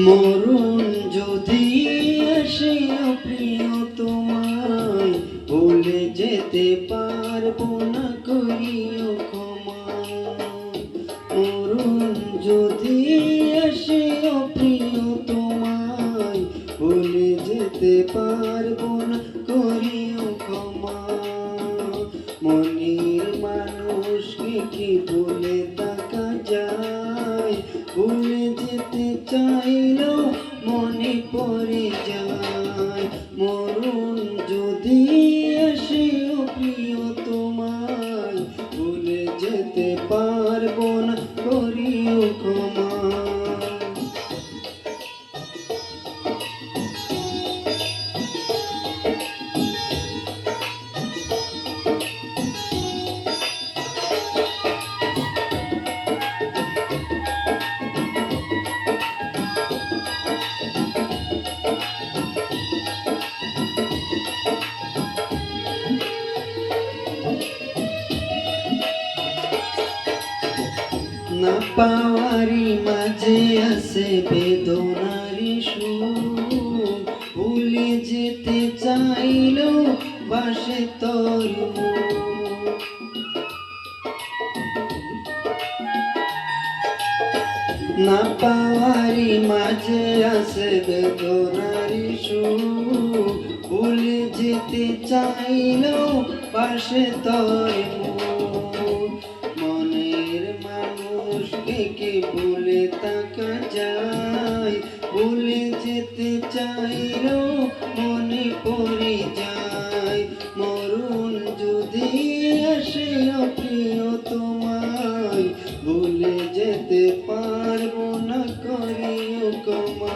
মরণ যদি আসে প্রিয় তোমায় বলে যেতে পারবো না, করিও ক্ষমা। মরণ যদি আসে প্রিয় তোমায় বলে যেতে পারবো না, করিও ক্ষমা। মনের মানুষকে কি বলে তাকা যায়, ভুলে যেতে চাইলেও মনে পড়ে যায়। মরণ যদি আসে প্রিয় তোমায় ভুলে যেতে পারবো না, করিও ক্ষমা। না পাওয়ারি মাঝে আছে বেদনারি সুর, ভুলে যেতে চাইলেও বাসে তোর মুখ। না পাওয়ারি মাঝে আছে বেদনারি সুর, ভুলে যেতে চাইলেও পাশে তোর মুখ। মনের মানুষকে কি ভুলে তাকা যায়, ভুলে যেতে চাইলেও মনে পড়ে যায়। মরণ যদি আসে প্রিয় তোমায় ভুলে যেতে পারবো না, করিও ক্ষমা।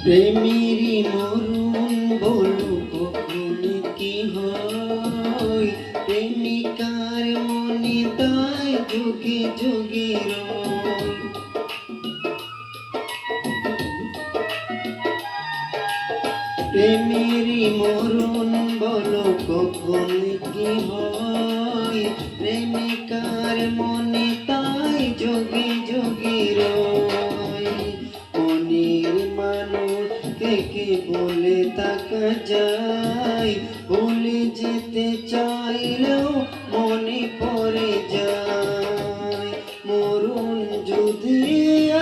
প্রেমেরই মরণ বলো কখন কি হয়, প্রেমিকার মনে তাই যুগে যুগে রয়। প্রেমেরই মরণ বলো কখন কি হয়, প্রেমিকার মনে তাই যুগে যুগে রয়। মনের মানুষকে কি বলে তাকা যায়, ভুলে যেতে চাইলেও মনে পড়ে যায়। মরণ যদি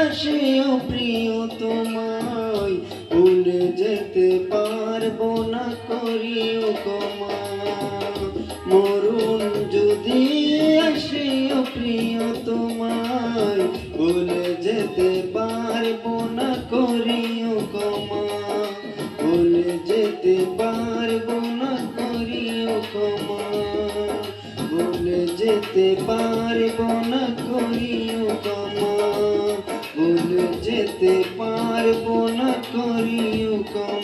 আসে প্রিয় তোমায় ভুলে যেতে পারবো না, করিও ক্ষমা। মরণ যদি আসে প্রিয় তোমায় ভুলে যেতে পারবো না, করিও ক্ষমা। ভুলে যেতে পারবো না, করিও ক্ষমা। ভুলে যেতে পারবো না, করিও ক্ষমা। ভুলে যেতে পারবো না, করিও ক্ষমা।